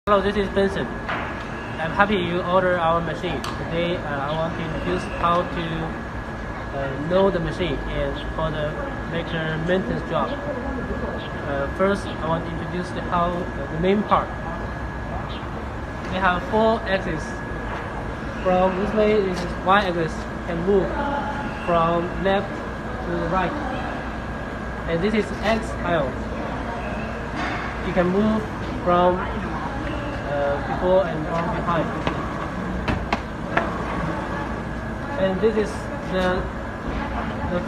Hello, this is Benson. I'm happy you ordered our machine. Today I want to introduce how to know the machine and for the major maintenance job. First, I want to introduce the main part. We have 4 axes. From this way, this is y-axis can move from left to right, and this is x-axis. You can move from before and from behind. And this is the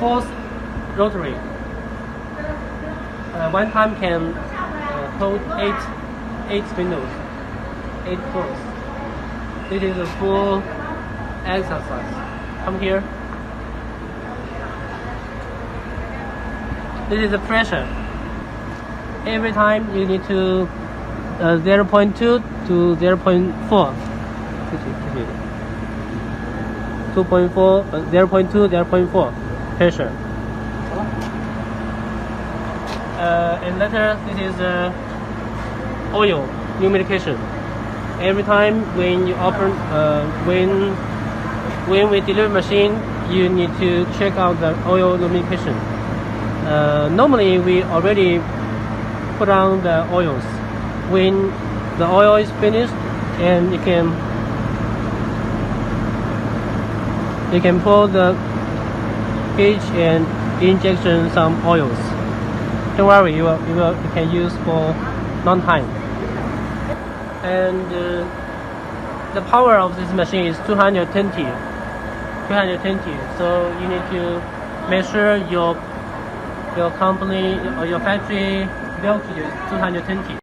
4th rotary. One time can hold 8 spindles, 8 pulls. This is a full exercise. Come here. This is the pressure. Every time you need to 0.2 to 0.4, 2.4, 0.2, 0.4 pressure. And later, this is oil lubrication. Every time when you open, when we deliver machine, you need to check out the oil lubrication. Normally, we already put on the oils. When the oil is finished, and you can pull the gauge and injection some oils. Don't worry, you can use for long time. And the power of this machine is 220. So you need to make sure your company or your factory voltage is 220.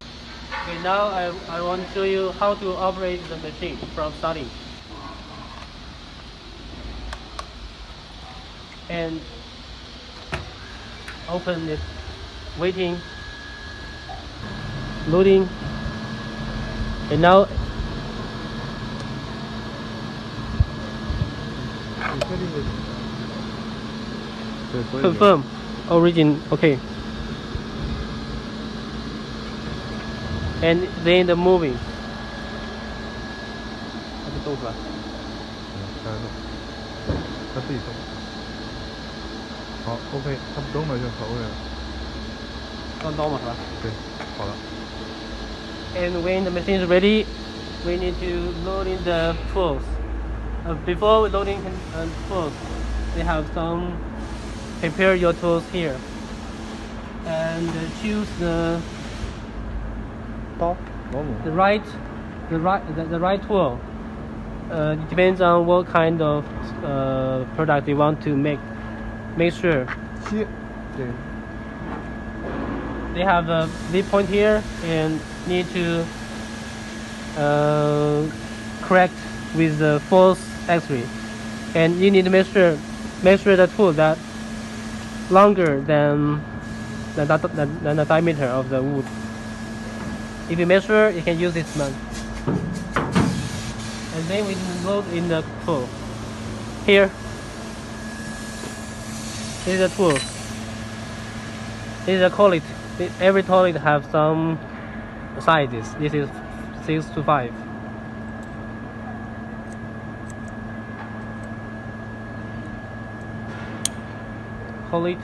Okay, now I want to show you how to operate the machine from starting. And open it, waiting, loading, and now confirm origin. Okay. And then the moving. 它不动是吧？它自己动。好 ，OK， 它不动了就可 OK 了。刚刀嘛是吧？对，好了。And when the machine is ready, we need to load in the tools. Before loading tools, they have some prepare your tools here, and choose the right tool. It depends on what kind of product you want to make. Make sure they have a lip point here, and need to correct with the false X-ray. And you need to make sure the tool that longer than the diameter of the wood. If you measure, you can use this one. And then we load in the tool. Here. This is a tool. This is a collet. Every collet have some sizes. This is 6 to 5. Collet.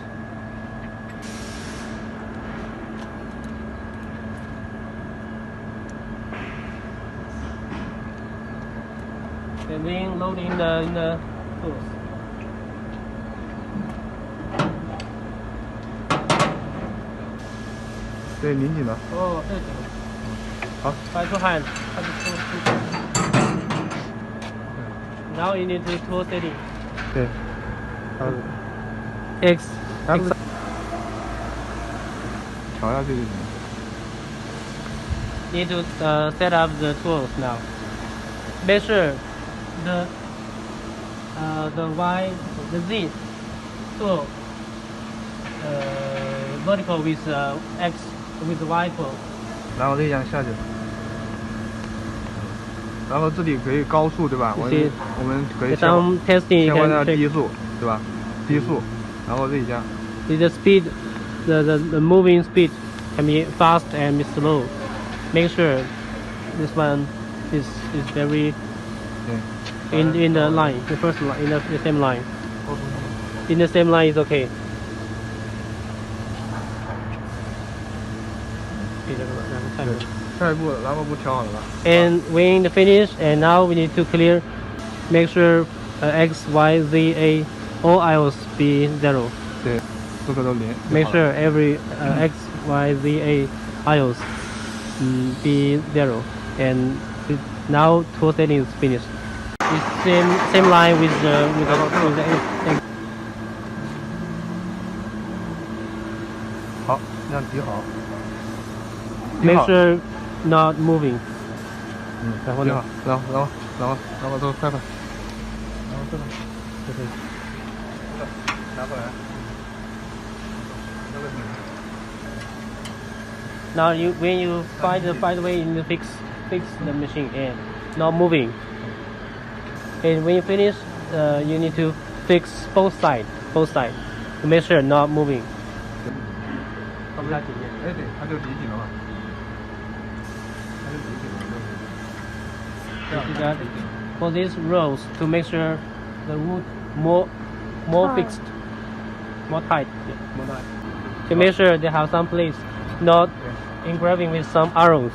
And then load in the tools.对，拧紧了。哦，这个紧。好。By 2 hands. Now you need to tool steady. 对。X. 调下去就行。Need to set up the tools now. Make sure the Z tool vertical with X with Y tool. 然后这样下去。然后这里可以高速对吧？我们可以切换到低速对吧？低速，然后这一下。The speed, the moving speed can be fast and slow. Make sure this one is very Yeah. in the line, the first line, in the same line. In the same line is okay. And when finish, and now we need to clear, make sure X, Y, Z, A, all aisles be 0. 对，4个都连。 Make sure every X, Y, Z, A aisles be 0. And now tool setting is finished. It's same line with the X. 好，这样抵好。 Make sure not moving. 然后呢？然后都拍拍，然后这个就可以，拿过来。Now when you find the way in the fix the machine and not moving. And when you finish, you need to fix both sides to make sure not moving. 哎，对，它就抵紧了嘛。 For these rows, to make sure the wood more fixed, more tight, more tight. To make sure they have some place, not engraving with some arrows.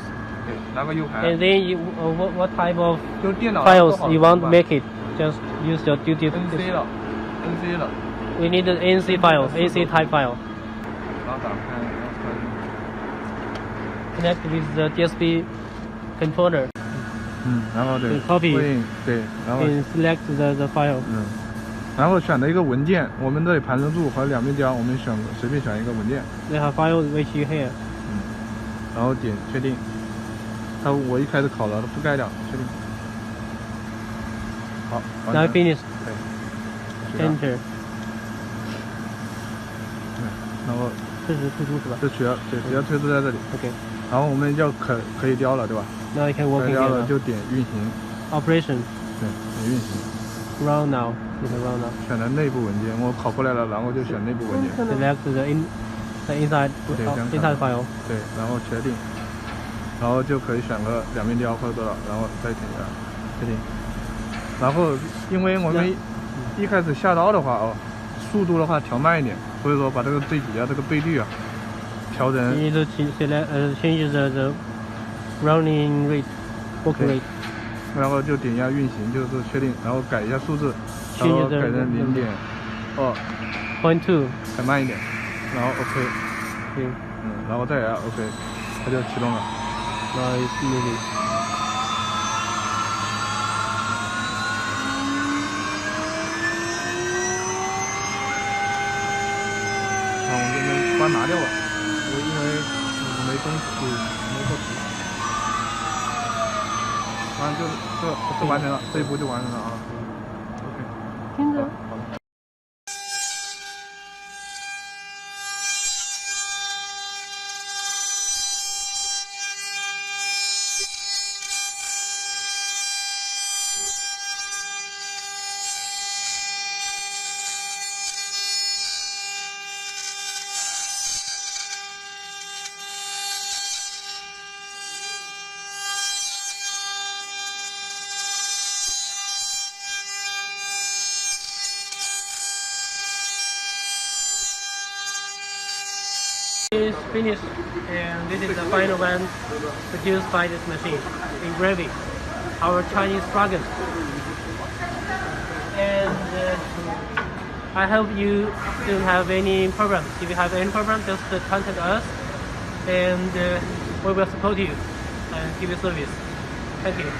对，拿个 U 盘。 And then you, what type of 就电脑 files you want to make it? Just use your duty. NC 了 ，NC 了。 We need an NC file, AC type file. 然后打开，Connect with the DSP controller. 然后对 copy 对，然后 and select the file. 然后选的一个文件，我们这里盘绳柱和两面胶，我们随便选一个文件。 They have files which you here. 然后点确定。我一开始考了，覆盖掉，确定。好。Now finish. 对。Enter. 然后这是退出是吧？这需要退出在这里。 OK. 然后我们就可以雕了，对吧？ Now you can work 雕 again. 了就点运行。 Operation. 对，点运行。 Run now. You can run now. 选的内部文件，我考过来了，然后就选内部文件。Select the inside file. 对，然后确定，然后就可以选个两面雕或者多少，然后再点一下确定。然后因为我们一开始下刀的话速度的话调慢一点，所以说把这个最底下这个倍率调成。You need to change the running rate, work rate. 然后就点一下运行，就是确定，然后改一下数字，然后改成0.2，改慢一点，然后 OK， 然后再来 OK， 它就启动了。Now it's moving. 我们这边把它拿掉了，因为没东西，没做题。 完了这完成了，这一步就完成了啊。OK。听着。好的。Is finished, and this is the final one produced by this machine, engraving, our Chinese dragon. And I hope you don't have any problem. If you have any problem, just contact us, and we will support you and give you service. Thank you.